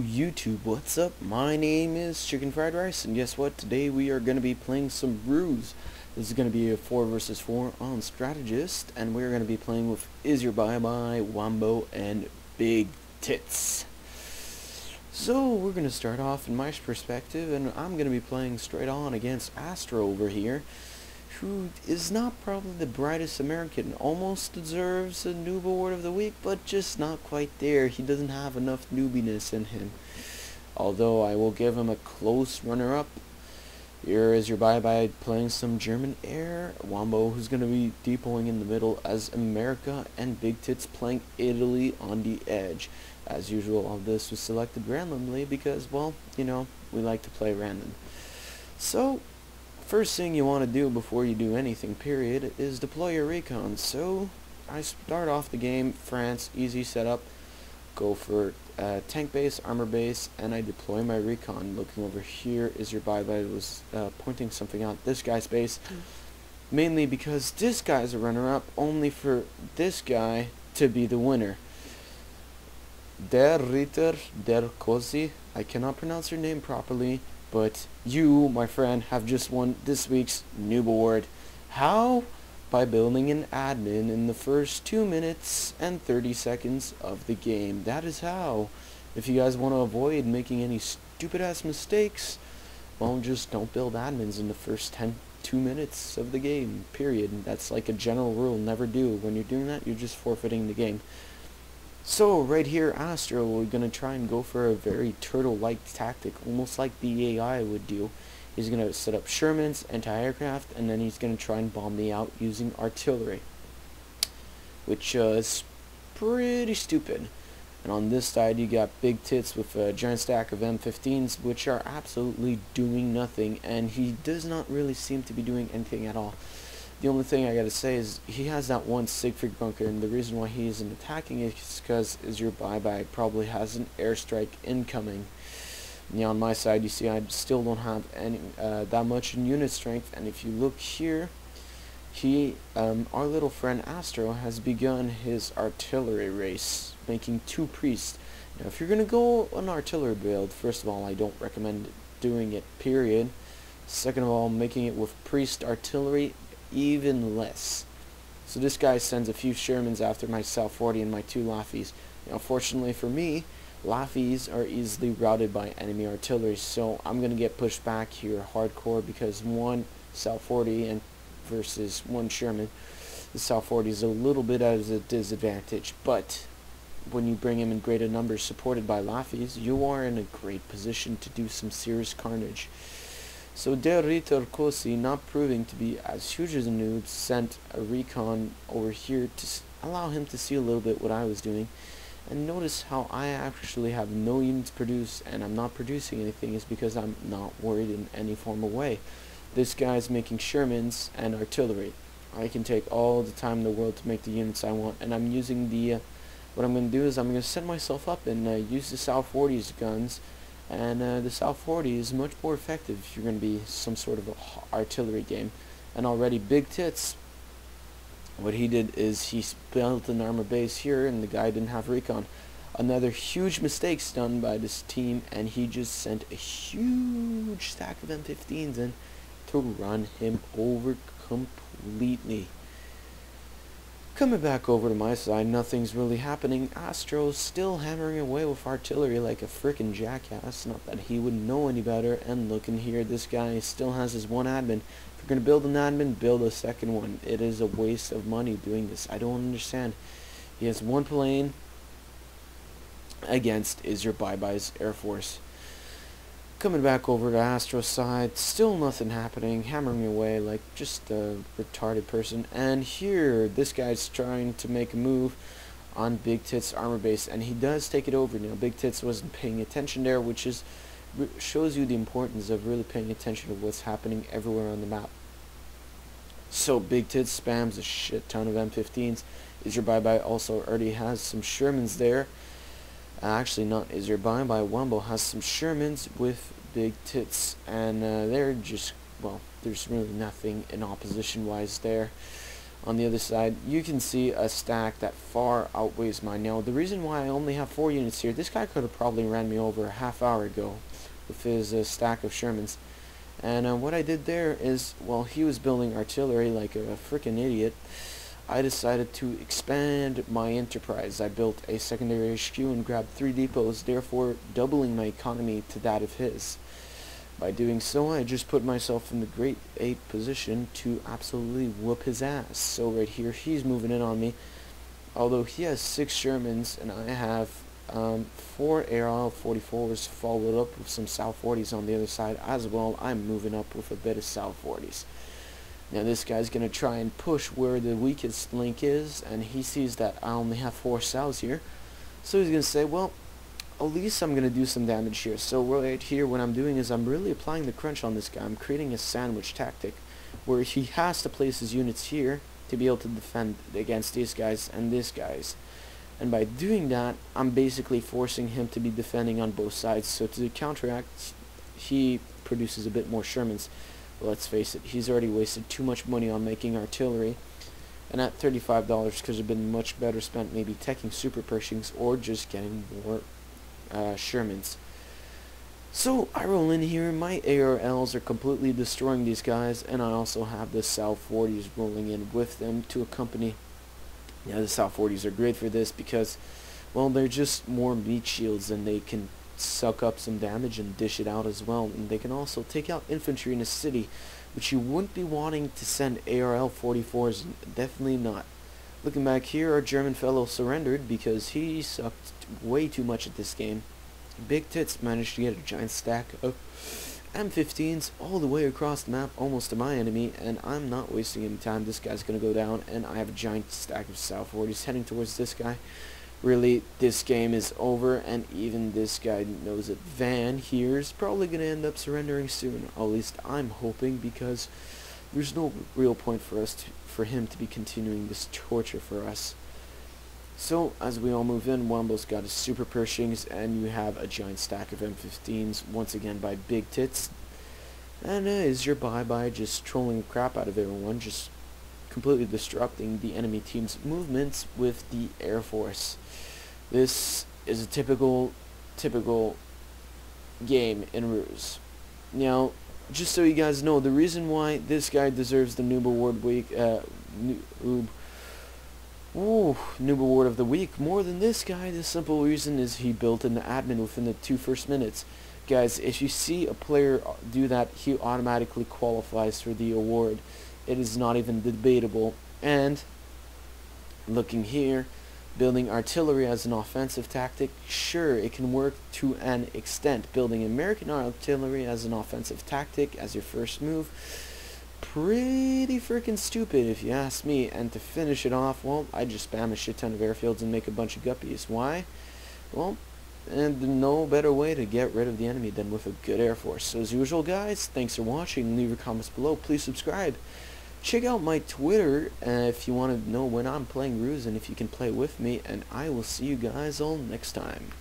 YouTube, what's up? My name is Chicken Fried Rice, and guess what? Today we are going to be playing some Ruse. This is going to be a 4 versus 4 on Strategist, and we're going to be playing with Is Your Bye Bye, Wombo, and Big Tits. So we're going to start off in my perspective, and I'm going to be playing straight on against Astro over here, who is not probably the brightest American. Almost deserves a Noob Award of the Week, but just not quite there. He doesn't have enough noobiness in him. Although I will give him a close runner-up. Here is your bye-bye playing some German air. Wombo, who's going to be depoting in the middle as America, and Big Tits playing Italy on the edge. As usual, all this was selected randomly because, well, you know, we like to play random. So, first thing you want to do before you do anything, period, is deploy your recon. So, I start off the game, France, easy setup, go for tank base, armor base, and I deploy my recon. Looking over here is your bye-bye was pointing something out this guy's base, mainly because this guy's a runner-up, only for this guy to be the winner. Der Ritter, der R.U.S.E, I cannot pronounce your name properly, but you, my friend, have just won this week's Noob Award. How? By building an admin in the first 2 minutes and 30 seconds of the game. That is how. If you guys want to avoid making any stupid ass mistakes, well, just don't build admins in the first 2 minutes of the game, period. That's like a general rule, never do. When you're doing that, you're just forfeiting the game. So, right here, Astro, we're going to try and go for a very turtle-like tactic, almost like the AI would do. He's going to set up Shermans, anti-aircraft, and then he's going to try and bomb me out using artillery, which is pretty stupid. And on this side, you got Big Tits with a giant stack of M15s, which are absolutely doing nothing, and he does not really seem to be doing anything at all. The only thing I gotta say is he has that one Siegfried bunker, and the reason why he isn't attacking it is because Is Your Bye-Bye probably has an airstrike incoming. Now on my side, you see I still don't have any that much in unit strength, and if you look here, our little friend Astro has begun his artillery race, making 2 priests. Now if you're gonna go an artillery build, first of all, I don't recommend doing it, period. Second of all, making it with priest artillery, even less. So this guy sends a few Shermans after my South 40 and my 2 Laffys. Now fortunately for me, Laffys are easily routed by enemy artillery, so I'm gonna get pushed back here hardcore because 1 South 40 and versus 1 Sherman. The South 40 is a little bit at a disadvantage, but when you bring him in greater numbers supported by Laffys, you are in a great position to do some serious carnage. So Der Ritter R.U.S.E, not proving to be as huge as a noob, sent a recon over here to allow him to see a little bit what I was doing. And notice how I actually have no units produced, and I'm not producing anything is because I'm not worried in any formal way. This guy's making Shermans and artillery. I can take all the time in the world to make the units I want, and I'm using the what I'm going to do is I'm going to set myself up and use the South 40's guns. And the South 40 is much more effective if you're going to be some sort of a artillery game. And already Big Tits, what he did is he built an armor base here, and the guy didn't have recon. Another huge mistake done by this team, and he just sent a huge stack of M15s in to run him over completely. Coming back over to my side, nothing's really happening. Astro's still hammering away with artillery like a frickin' jackass. Not that he wouldn't know any better. And look in here, this guy still has his 1 admin. If you're going to build an admin, build a second one. It is a waste of money doing this. I don't understand. He has 1 plane against Is Your Bye-Bye's Air Force. Coming back over to Astro's side, still nothing happening, hammering away like just a retarded person. And here, this guy's trying to make a move on Big Tits' armor base, and he does take it over. Now, Big Tits wasn't paying attention there, which is shows you the importance of really paying attention to what's happening everywhere on the map. So Big Tits spams a shit ton of M15s. Is Your Bye-Bye also already has some Shermans there. Actually, not Is Your Bye-Bye. Wombo has some Shermans with Big Tits, and they're just, well, there's really nothing in opposition-wise there. on the other side, you can see a stack that far outweighs mine. Now, the reason why I only have 4 units here, this guy could have probably ran me over a half hour ago with his stack of Shermans. And what I did there is, while he was building artillery like a freaking idiot, I decided to expand my enterprise. I built a secondary HQ and grabbed 3 depots, therefore doubling my economy to that of his. By doing so, I just put myself in the great 8 position to absolutely whoop his ass. So right here, he's moving in on me. Although he has 6 Shermans and I have 4 AR-44s followed up with some Sal-40s on the other side as well, I'm moving up with a bit of Sal-40s. Now this guy's going to try and push where the weakest link is, and he sees that I only have 4 Sals here. So he's going to say, well, at least I'm going to do some damage here. So right here, what I'm doing is I'm really applying the crunch on this guy. I'm creating a sandwich tactic where he has to place his units here to be able to defend against these guys and these guys. And by doing that, I'm basically forcing him to be defending on both sides. So to counteract, he produces a bit more Shermans. But let's face it, he's already wasted too much money on making artillery. And at $35 could have been much better spent maybe teching super Pershings or just getting more Shermans. So I roll in here, my ARLs are completely destroying these guys, and I also have the Sal-40s rolling in with them to accompany. Yeah, the Sal-40s are great for this because, well, they're just more meat shields and they can suck up some damage and dish it out as well. And they can also take out infantry in a city, which you wouldn't be wanting to send ARL-44s, definitely not. Looking back here, our German fellow surrendered because he sucked way too much at this game. Big Tits managed to get a giant stack of M15s all the way across the map, almost to my enemy, and I'm not wasting any time. This guy's going to go down, and I have a giant stack of Sal-40s heading towards this guy. Really, this game is over, and even this guy knows it. Van here is probably going to end up surrendering soon. At least I'm hoping, because there's no real point for him to be continuing this torture for us. So, as we all move in, Wombo's got his super Pershings, and you have a giant stack of M15s, once again by Big Tits. And is your bye-bye just trolling the crap out of everyone, just completely disrupting the enemy team's movements with the Air Force. This is a typical game in Ruse. Now, just so you guys know, the reason why this guy deserves the Noob Award Noob Award of the Week more than this guy, the simple reason is he built an admin within the 2 first minutes. Guys, if you see a player do that, he automatically qualifies for the award. It is not even debatable. And looking here, building artillery as an offensive tactic, sure, it can work to an extent. Building American artillery as an offensive tactic as your first move, pretty freaking stupid if you ask me. And to finish it off, well, I just spam a shit ton of airfields and make a bunch of guppies. Why? Well, and no better way to get rid of the enemy than with a good Air Force. So as usual, guys, thanks for watching. Leave your comments below. Please subscribe. Check out my Twitter if you want to know when I'm playing Ruse and if you can play with me. And I will see you guys all next time.